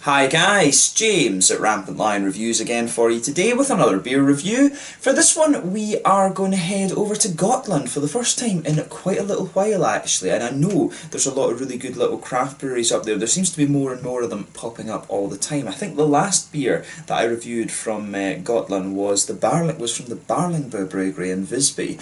Hi guys, James at Rampant Lion Reviews again for you today with another beer review. For this one we are going to head over to Gotland for the first time in quite a little while actually, and I know there's a lot of really good little craft breweries up there. There seems to be more and more of them popping up all the time. I think the last beer that I reviewed from Gotland was from the Barlingbo Brewery in Visby.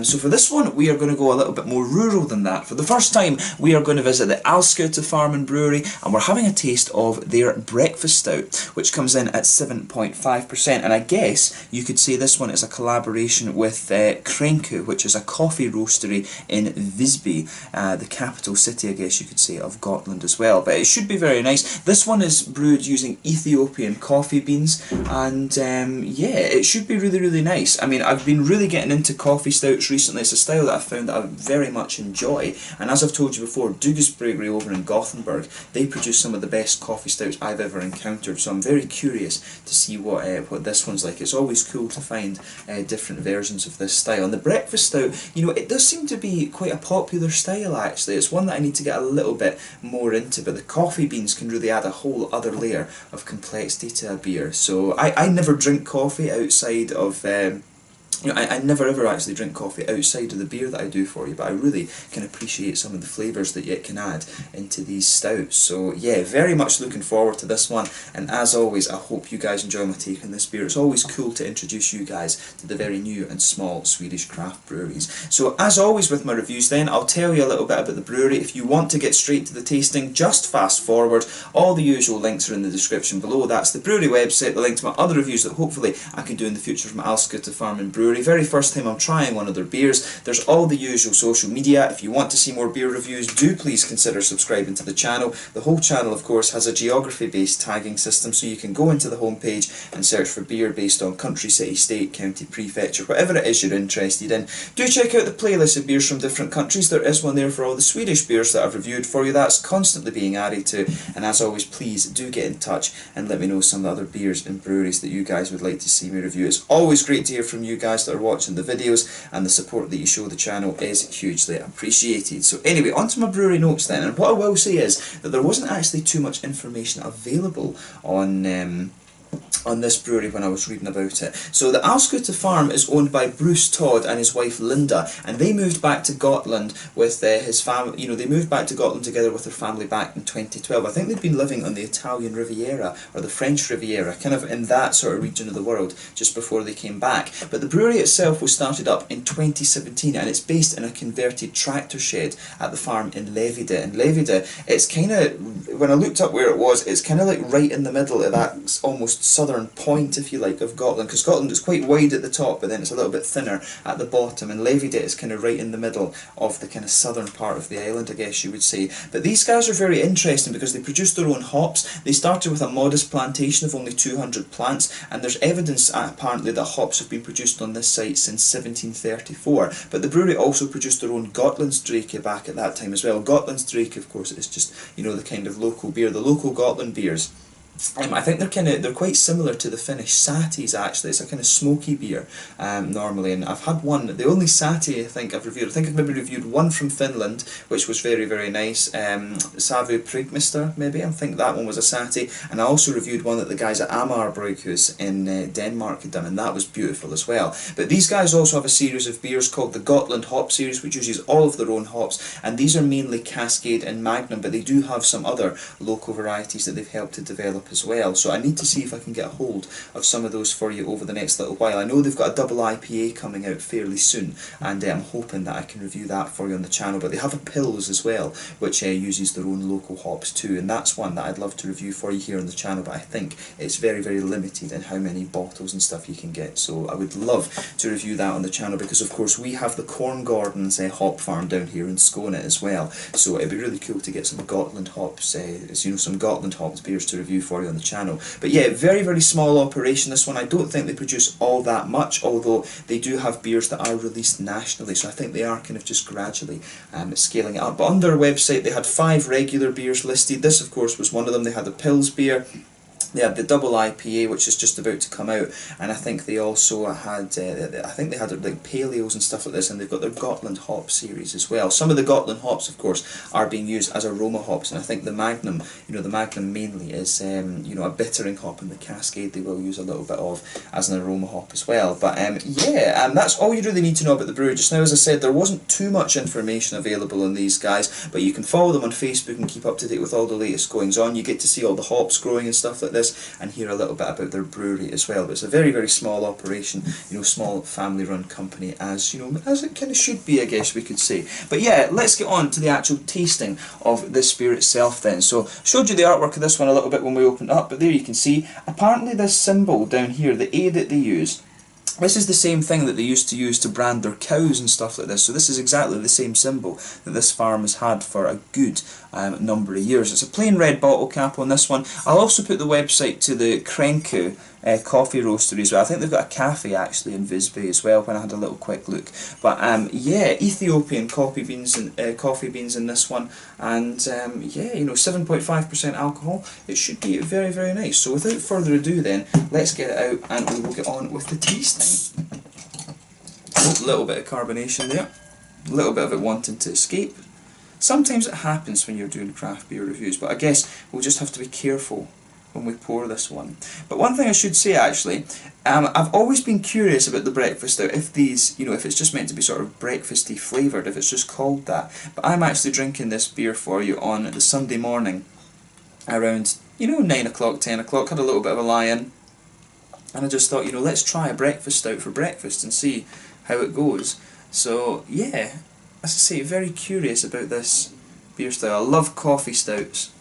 So for this one we are going to go a little bit more rural than that. For the first time we are going to visit the Alskute farm and brewery, and we're having a taste of their breakfast stout, which comes in at 7.5%, and I guess you could say this one is a collaboration with Krenku, which is a coffee roastery in Visby, the capital city, I guess you could say, of Gotland as well. But it should be very nice. This one is brewed using Ethiopian coffee beans, and yeah, it should be really, really nice. I mean, I've been really getting into coffee stouts recently. It's a style that I've found that I very much enjoy, and as I've told you before, Dugas Brewery over in Gothenburg, they produce some of the best coffee stouts I've ever encountered, so I'm very curious to see what this one's like. It's always cool to find different versions of this style. And the breakfast stout, you know, it does seem to be quite a popular style actually. It's one that I need to get a little bit more into, but the coffee beans can really add a whole other layer of complexity to a beer. So I never drink coffee outside of you know, I never ever actually drink coffee outside of the beer that I do for you, but I really can appreciate some of the flavours that it can add into these stouts. So yeah, very much looking forward to this one, and as always I hope you guys enjoy my take on this beer. It's always cool to introduce you guys to the very new and small Swedish craft breweries. So as always with my reviews then, I'll tell you a little bit about the brewery. If you want to get straight to the tasting, just fast forward. All the usual links are in the description below. That's the brewery website, the link to my other reviews that hopefully I can do in the future from Alskute Farm and Brewery. Very first time I'm trying one of their beers. There's all the usual social media. If you want to see more beer reviews, do please consider subscribing to the channel. The whole channel of course has a geography based tagging system, so you can go into the homepage and search for beer based on country, city, state, county, prefecture, whatever it is you're interested in. Do check out the playlist of beers from different countries. There is one there for all the Swedish beers that I've reviewed for you. That's constantly being added to, and as always please do get in touch and let me know some of the other beers and breweries that you guys would like to see me review. It's always great to hear from you guys that are watching the videos, and the support that you show the channel is hugely appreciated. So anyway, on to my brewery notes then, and what I will say is that there wasn't actually too much information available on this brewery when I was reading about it. So the Alskute farm is owned by Bruce Todd and his wife Linda, and they moved back to Gotland with his family. You know, they moved back to Gotland together with their family back in 2012. I think they'd been living on the Italian Riviera or the French Riviera, kind of in that sort of region of the world just before they came back. But the brewery itself was started up in 2017, and it's based in a converted tractor shed at the farm in Levide. And Levide, it's kind of, when I looked up where it was, it's kind of like right in the middle of that almost southern point, if you like, of Gotland, because Gotland is quite wide at the top but then it's a little bit thinner at the bottom, and Levide is kind of right in the middle of the kind of southern part of the island, I guess you would say. But these guys are very interesting because they produce their own hops. They started with a modest plantation of only 200 plants, and there's evidence apparently that hops have been produced on this site since 1734. But the brewery also produced their own Gotlandsdrike back at that time as well. Gotlandsdrike, of course, is just, you know, the kind of local beer, the local Gotland beers. I think they're quite similar to the Finnish Satis actually. It's a kind of smoky beer normally, and I've had one, the only Sati I think I've reviewed, I think I've maybe reviewed one from Finland which was very, very nice, Savu Prigmister maybe, I think that one was a Sati, and I also reviewed one that the guys at Amar Bryghus in Denmark had done, and that was beautiful as well. But these guys also have a series of beers called the Gotland Hop Series, which uses all of their own hops, and these are mainly Cascade and Magnum, but they do have some other local varieties that they've helped to develop as well. So I need to see if I can get a hold of some of those for you over the next little while. I know they've got a double IPA coming out fairly soon, and I'm hoping that I can review that for you on the channel. But they have a Pils as well, which uses their own local hops too, and that's one that I'd love to review for you here on the channel, but I think it's very, very limited in how many bottles and stuff you can get. So I would love to review that on the channel, because of course we have the Corn Gordon's hop farm down here in Skåne as well. So it'd be really cool to get some Gotland hops, you know, some Gotland hops beers to review for you on the channel. But yeah, very, very small operation this one. I don't think they produce all that much, although they do have beers that are released nationally, so I think they are kind of just gradually scaling it up. But on their website they had 5 regular beers listed. This of course was one of them. They had a Pils beer, They had the double IPA, which is just about to come out, and I think they also had, I think they had like pale ales and stuff like this, and they've got their Gotland hop series as well. Some of the Gotland hops, of course, are being used as aroma hops, and I think the Magnum, the Magnum mainly is, a bittering hop, and the Cascade they will use a little bit of as an aroma hop as well. But yeah, that's all you really need to know about the brewery just now. As I said, there wasn't too much information available on these guys, but you can follow them on Facebook and keep up to date with all the latest goings on. You get to see all the hops growing and stuff like this, and hear a little bit about their brewery as well. But it's a very, very small operation, small family-run company, as as it kind of should be, I guess we could say. But yeah, let's get on to the actual tasting of this beer itself then. So, showed you the artwork of this one a little bit when we opened it up, but there you can see, apparently this symbol down here, the A that they use, this is the same thing that they used to use to brand their cows and stuff like this. So this is exactly the same symbol that this farm has had for a good number of years. It's a plain red bottle cap on this one. I'll also put the website to the Krenku coffee roastery as well. I think they've got a cafe actually in Visby as well, when I had a little quick look. But yeah, Ethiopian coffee beans in this one, and yeah, 7.5% alcohol. It should be very, very nice. So without further ado then, let's get it out and we will get on with the tasting. Oh, a little bit of carbonation there, a little bit of it wanting to escape. Sometimes it happens when you're doing craft beer reviews, but I guess we'll just have to be careful when we pour this one. But one thing I should say actually, I've always been curious about the breakfast stout, if these, if it's just meant to be sort of breakfasty flavoured, if it's just called that. But I'm actually drinking this beer for you on the Sunday morning, around, 9 o'clock, 10 o'clock, had a little bit of a lie-in, and I just thought, let's try a breakfast stout for breakfast and see how it goes. So yeah, as I say, very curious about this beer style. I love coffee stouts,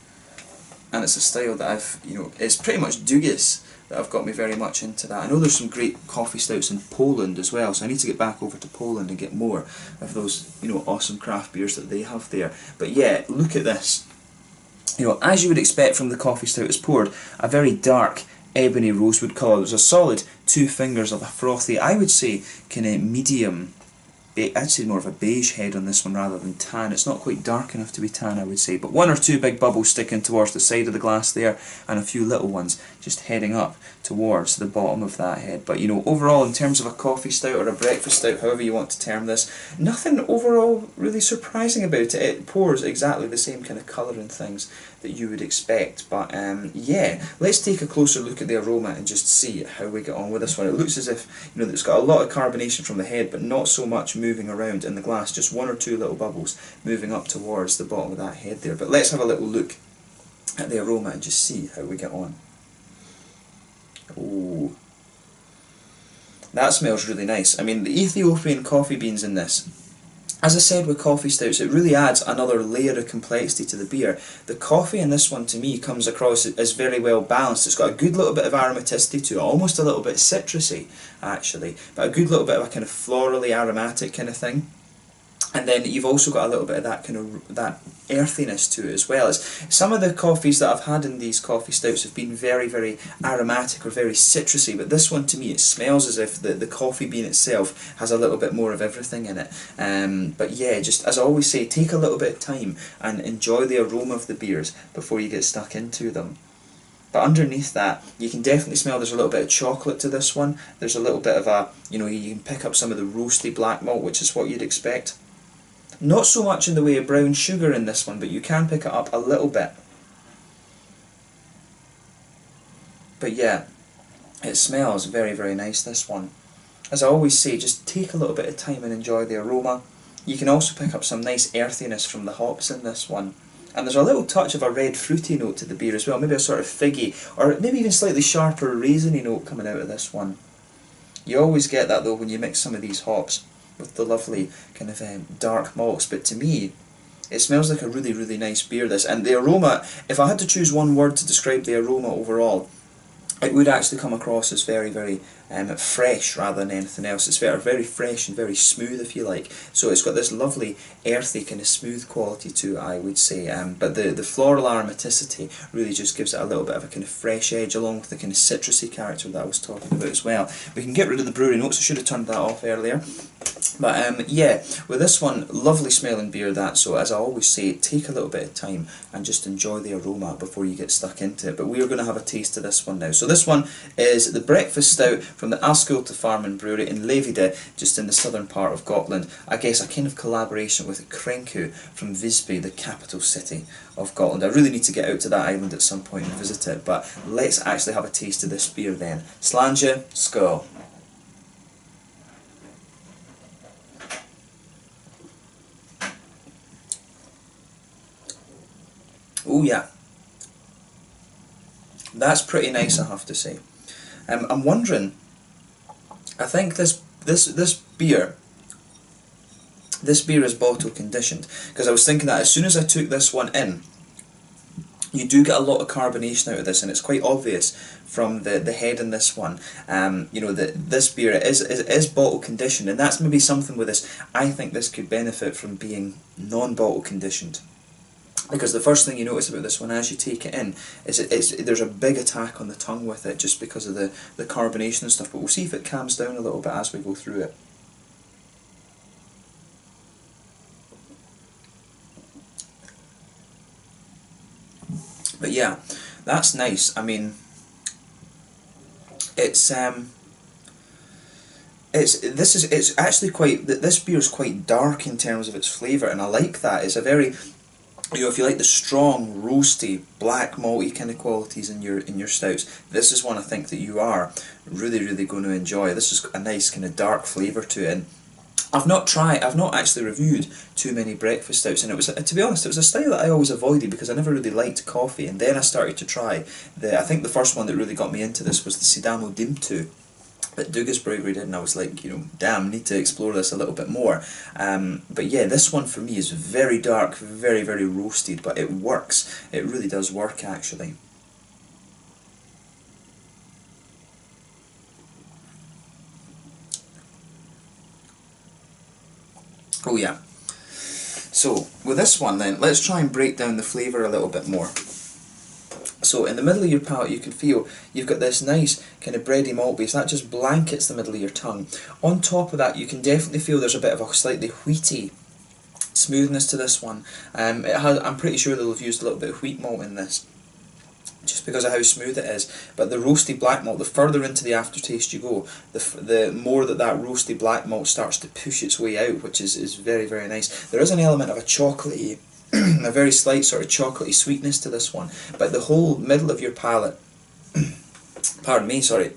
and it's a style that I've, it's pretty much Dugis that I've got me very much into that. I know there's some great coffee stouts in Poland as well, so I need to get back over to Poland and get more of those, awesome craft beers that they have there. But yeah, look at this. As you would expect from the coffee stout it's poured, a very dark ebony rosewood colour. There's a solid 2 fingers of a frothy, I would say, kind of medium, I'd say more of a beige head on this one rather than tan. It's not quite dark enough to be tan, I would say, but 1 or 2 big bubbles sticking towards the side of the glass there, and a few little ones just heading up towards the bottom of that head. But overall, in terms of a coffee stout or a breakfast stout, however you want to term this, nothing overall really surprising about it. It pours exactly the same kind of colour and things that you would expect. But yeah, let's take a closer look at the aroma and just see how we get on with this one. It looks as if it's got a lot of carbonation from the head, but not so much moving around in the glass, just 1 or 2 little bubbles moving up towards the bottom of that head there. But let's have a little look at the aroma and just see how we get on. Oh, that smells really nice. I mean, the Ethiopian coffee beans in this, as I said with coffee stouts, it really adds another layer of complexity to the beer. The coffee in this one, to me, comes across as very well balanced. It's got a good little bit of aromaticity to it, almost a little bit citrusy, actually, but a good little bit of a kind of florally aromatic kind of thing. And then you've also got a little bit of that kind of that earthiness to it as well. Some of the coffees that I've had in these coffee stouts have been very, very aromatic or very citrusy, but this one, to me, it smells as if the coffee bean itself has a little bit more of everything in it. But yeah, just as I always say, take a little bit of time and enjoy the aroma of the beers before you get stuck into them. But underneath that, you can definitely smell there's a little bit of chocolate to this one. There's a little bit of a, you can pick up some of the roasty black malt, which is what you'd expect. Not so much in the way of brown sugar in this one, but you can pick it up a little bit. But yeah, it smells very, very nice, this one. As I always say, just take a little bit of time and enjoy the aroma. You can also pick up some nice earthiness from the hops in this one. And there's a little touch of a red fruity note to the beer as well, maybe a sort of figgy, or maybe even slightly sharper raisiny note coming out of this one. You always get that though when you mix some of these hops with the lovely kind of dark malts, but to me it smells like a really, really nice beer, this. And the aroma, if I had to choose one word to describe the aroma overall, it would actually come across as very, very fresh rather than anything else. It's very fresh and very smooth, if you like. So it's got this lovely earthy kind of smooth quality to it, I would say. But the floral aromaticity really just gives it a little bit of a kind of fresh edge, along with the kind of citrusy character that I was talking about as well. We can get rid of the brewery notes. I should have turned that off earlier. But yeah, with this one, lovely smelling beer that, so as I always say, take a little bit of time and just enjoy the aroma before you get stuck into it. But we are going to have a taste of this one now. So this one is the Breakfast Stout from the Alskute farm and brewery in Levide, just in the southern part of Gotland. I guess a kind of collaboration with Krenku from Visby, the capital city of Gotland. I really need to get out to that island at some point and visit it, but let's actually have a taste of this beer then. Slàinte, skål. Oh yeah, that's pretty nice, I have to say. I'm wondering, I think this beer is bottle conditioned, because I was thinking that as soon as I took this one in, you do get a lot of carbonation out of this, and it's quite obvious from the head in this one, you know, that this beer is bottle conditioned, and that's maybe something with this. I think this could benefit from being non-bottle conditioned. Because the first thing you notice about this one as you take it in is there's a big attack on the tongue with it, just because of the carbonation and stuff, but we'll see if it calms down a little bit as we go through it. But yeah, that's nice. I mean, it's actually quite, this beer is quite dark in terms of its flavour, and I like that. It's a very, you know, if you like the strong, roasty, black malty kind of qualities in your stouts, this is one I think that you are really going to enjoy. This is a nice kind of dark flavour to it. And I've not actually reviewed too many breakfast stouts, and it was, to be honest, it was a style that I always avoided because I never really liked coffee. And then I started to try I think the first one that really got me into this was the Sidamo Dimtu that Dugas Brewery did, and I was like, you know, damn, need to explore this a little bit more. But yeah, this one for me is very dark, very roasted, but it works. It really does work, actually. Oh yeah. So with this one then, let's try and break down the flavour a little bit more. So in the middle of your palate you can feel you've got this nice kind of bready malt base, that just blankets the middle of your tongue. On top of that you can definitely feel there's a bit of a slightly wheaty smoothness to this one. I'm pretty sure they'll have used a little bit of wheat malt in this, just because of how smooth it is. But the roasty black malt, the further into the aftertaste you go, the more that roasty black malt starts to push its way out, which is very nice. There is an element of a chocolatey, a very slight sort of chocolatey sweetness to this one, but the whole middle of your palate, pardon me, sorry,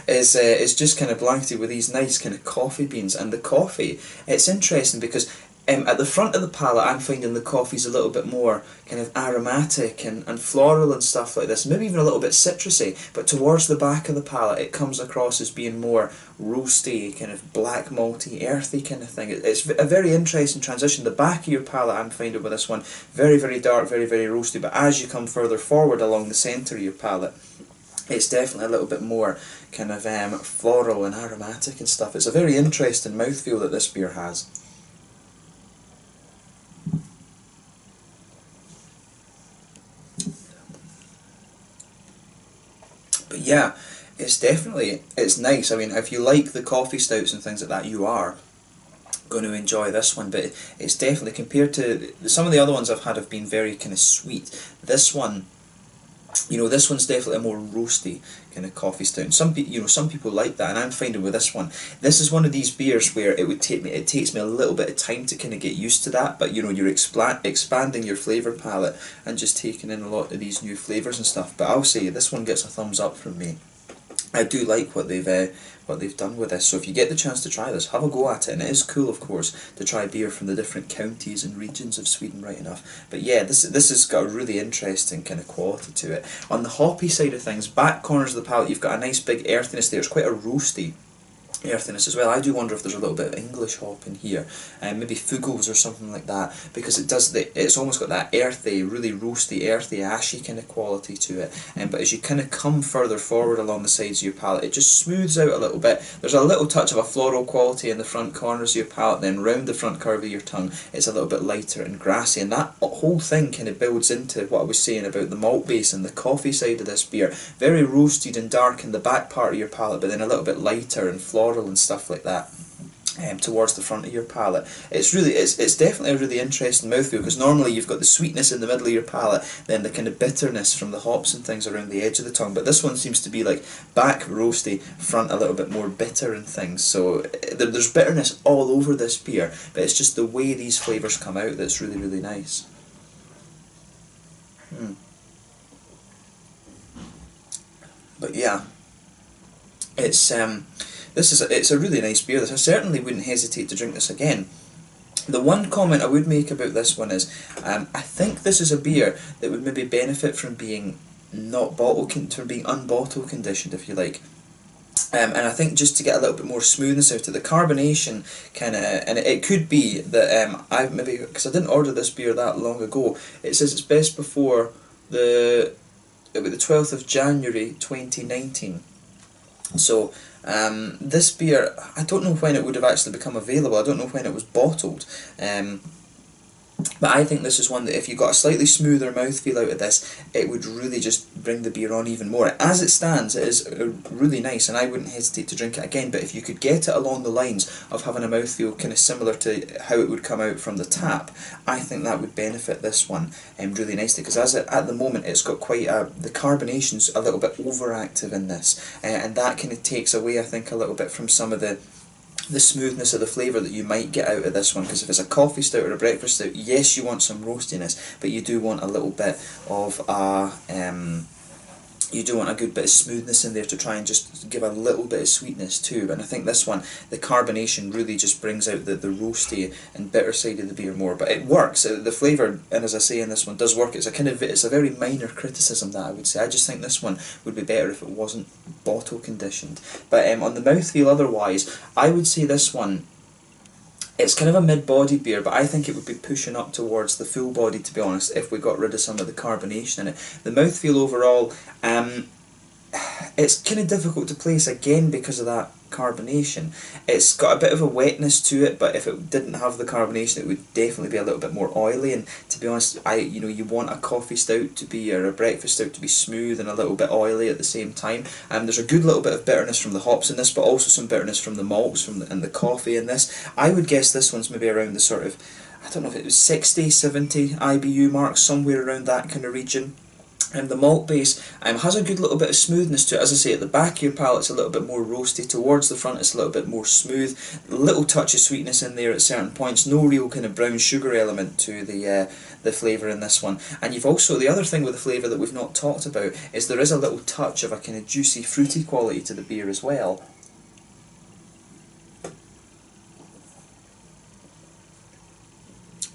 is just kind of blanketed with these nice kind of coffee beans. And the coffee, it's interesting because at the front of the palate I'm finding the coffee's a little bit more kind of aromatic and floral and stuff like this, maybe even a little bit citrusy, but towards the back of the palate it comes across as being more roasty, kind of black malty, earthy kind of thing. It's a very interesting transition. The back of your palate I'm finding with this one, very dark, very roasty, but as you come further forward along the centre of your palate, it's definitely a little bit more kind of floral and aromatic and stuff. It's a very interesting mouthfeel that this beer has. But yeah, it's nice. I mean, if you like the coffee stouts and things like that, you are going to enjoy this one. But it's definitely, compared to some of the other ones I've had, have been very kind of sweet. This one, you know, this one's definitely a more roasty kind of coffee stout. And some people like that, and I'm finding with this one, this is one of these beers where it takes me a little bit of time to kind of get used to that. But you know, you're expanding your flavour palette and just taking in a lot of these new flavours and stuff. But I'll say this one gets a thumbs up from me. I do like what they've done with this. So if you get the chance to try this, have a go at it. And it is cool, of course, to try beer from the different counties and regions of Sweden, right enough. But yeah, this has got a really interesting kind of quality to it. On the hoppy side of things, back corners of the palate, you've got a nice big earthiness there. It's quite a roasty earthiness as well. I do wonder if there's a little bit of English hop in here, maybe Fugels or something like that, because it's almost got that earthy, really roasty, earthy, ashy kind of quality to it. But as you kind of come further forward along the sides of your palate, it just smooths out a little bit. There's a little touch of a floral quality in the front corners of your palate, then round the front curve of your tongue, it's a little bit lighter and grassy, and that whole thing kind of builds into what I was saying about the malt base and the coffee side of this beer. Very roasted and dark in the back part of your palate, but then a little bit lighter and floral and stuff like that towards the front of your palate. It's definitely a really interesting mouthfeel, because normally you've got the sweetness in the middle of your palate, then the kind of bitterness from the hops and things around the edge of the tongue, but this one seems to be like back roasty, front a little bit more bitter and things. So there's bitterness all over this beer, but it's just the way these flavours come out that's really, really nice. But yeah, it's a really nice beer. I certainly wouldn't hesitate to drink this again. The one comment I would make about this one is, I think this is a beer that would maybe benefit from being from being unbottle conditioned, if you like. And I think just to get a little bit more smoothness out of the carbonation, and it could be that I've maybe, because I didn't order this beer that long ago. It says it's best before the 12th of January 2019. So this beer, I don't know when it would have actually become available. I don't know when it was bottled. But I think this is one that if you got a slightly smoother mouthfeel out of this, it would really just bring the beer on even more. As it stands, it is really nice, and I wouldn't hesitate to drink it again, but if you could get it along the lines of having a mouthfeel kind of similar to how it would come out from the tap, I think that would benefit this one really nicely, because at the moment it's got quite the carbonation's a little bit overactive in this, and that kind of takes away, I think, a little bit from some of the smoothness of the flavour that you might get out of this one, because if it's a coffee stout or a breakfast stout, yes, you want some roastiness, but you do want a little bit of you do want a good bit of smoothness in there to try and just give a little bit of sweetness too. And I think this one, the carbonation really just brings out the roasty and bitter side of the beer more. But it works. The flavour, and as I say in this one, does work. It's a very minor criticism that I would say. I just think this one would be better if it wasn't bottle conditioned. But on the mouthfeel otherwise, I would say this one, it's kind of a mid-body beer, but I think it would be pushing up towards the full body, to be honest, if we got rid of some of the carbonation in it. The mouthfeel overall, it's kind of difficult to place again because of that carbonation. It's got a bit of a wetness to it, but if it didn't have the carbonation, it would definitely be a little bit more oily. And to be honest, you want a coffee stout to be, or a breakfast stout to be smooth and a little bit oily at the same time. There's a good little bit of bitterness from the hops in this, but also some bitterness from the malts and the coffee in this. I would guess this one's maybe around the sort of, I don't know if it was 60, 70 IBU mark, somewhere around that kind of region. The malt base has a good little bit of smoothness to it. As I say, at the back of your palate it's a little bit more roasty, towards the front it's a little bit more smooth, a little touch of sweetness in there at certain points, no real kind of brown sugar element to the flavour in this one. And you've also, the other thing with the flavour that we've not talked about is there is a little touch of a kind of juicy, fruity quality to the beer as well.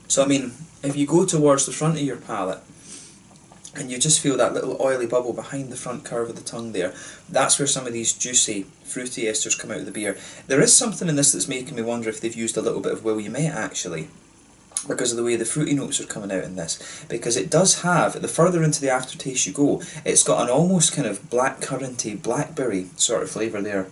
So I mean, if you go towards the front of your palate, and you just feel that little oily bubble behind the front curve of the tongue there, that's where some of these juicy, fruity esters come out of the beer. There is something in this that's making me wonder if they've used a little bit of Williamette actually, because of the way the fruity notes are coming out in this. Because it does have, the further into the aftertaste you go, it's got an almost kind of blackcurranty, blackberry sort of flavour there.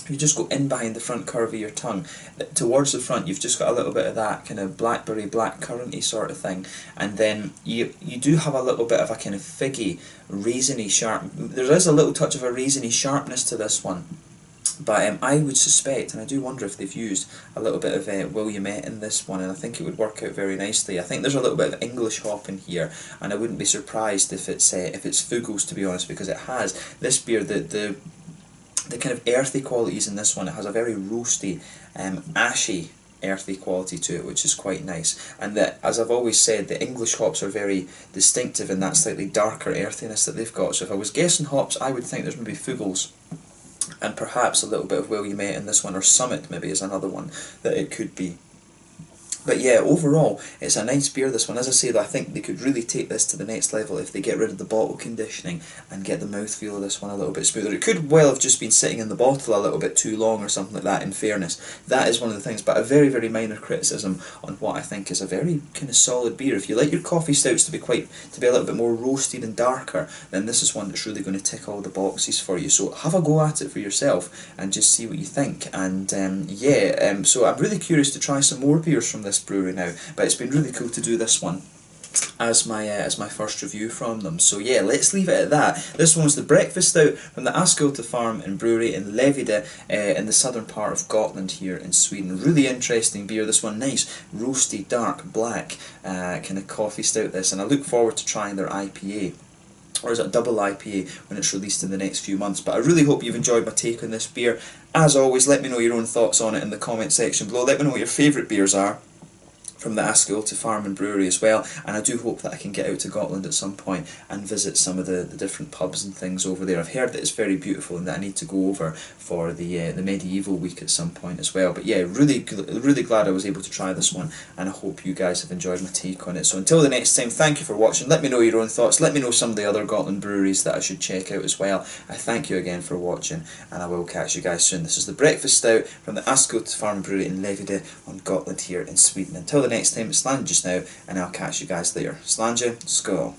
If you just go in behind the front curve of your tongue, towards the front you've just got a little bit of that kind of blackberry, blackcurranty sort of thing, and then you do have a little bit of a kind of figgy, raisiny sharp, there is a little touch of a raisiny sharpness to this one. But I would suspect, and I do wonder if they've used a little bit of Williamette in this one, and I think it would work out very nicely. I think there's a little bit of English hop in here, and I wouldn't be surprised if it's Fugels, to be honest, because it has, this beer, the kind of earthy qualities in this one, it has a very roasty, ashy, earthy quality to it, which is quite nice. And that, as I've always said, the English hops are very distinctive in that slightly darker earthiness that they've got. So if I was guessing hops, I would think there's maybe Fugels, and perhaps a little bit of Williamette in this one, or Summit maybe is another one that it could be. But yeah, overall, it's a nice beer, this one. As I say, though, I think they could really take this to the next level if they get rid of the bottle conditioning and get the mouthfeel of this one a little bit smoother. It could well have just been sitting in the bottle a little bit too long or something like that, in fairness. That is one of the things, but a very, very minor criticism on what I think is a very kind of solid beer. If you like your coffee stouts to be a little bit more roasted and darker, then this is one that's really going to tick all the boxes for you. So have a go at it for yourself and just see what you think. And so I'm really curious to try some more beers from this brewery now, but it's been really cool to do this one as my first review from them. So yeah, let's leave it at that. This one was the breakfast stout from the Alskute farm and brewery in Levide, in the southern part of Gotland here in Sweden. Really interesting beer, this one. Nice roasty, dark, black kind of coffee stout, this, and I look forward to trying their IPA, or is it a double IPA, when it's released in the next few months. But I really hope you've enjoyed my take on this beer. As always, let me know your own thoughts on it in the comment section below. Let me know what your favourite beers are from the Alskute farm and brewery as well, and I do hope that I can get out to Gotland at some point and visit some of the different pubs and things over there. I've heard that it's very beautiful and that I need to go over for the medieval week at some point as well. But yeah, really glad I was able to try this one, and I hope you guys have enjoyed my take on it. So until the next time, thank you for watching. Let me know your own thoughts. Let me know some of the other Gotland breweries that I should check out as well. I thank you again for watching, and I will catch you guys soon. This is the breakfast stout from the Alskute farm and brewery in Levide on Gotland here in Sweden. Until the next time, it's Slange just now, and I'll catch you guys later. Slange, skål.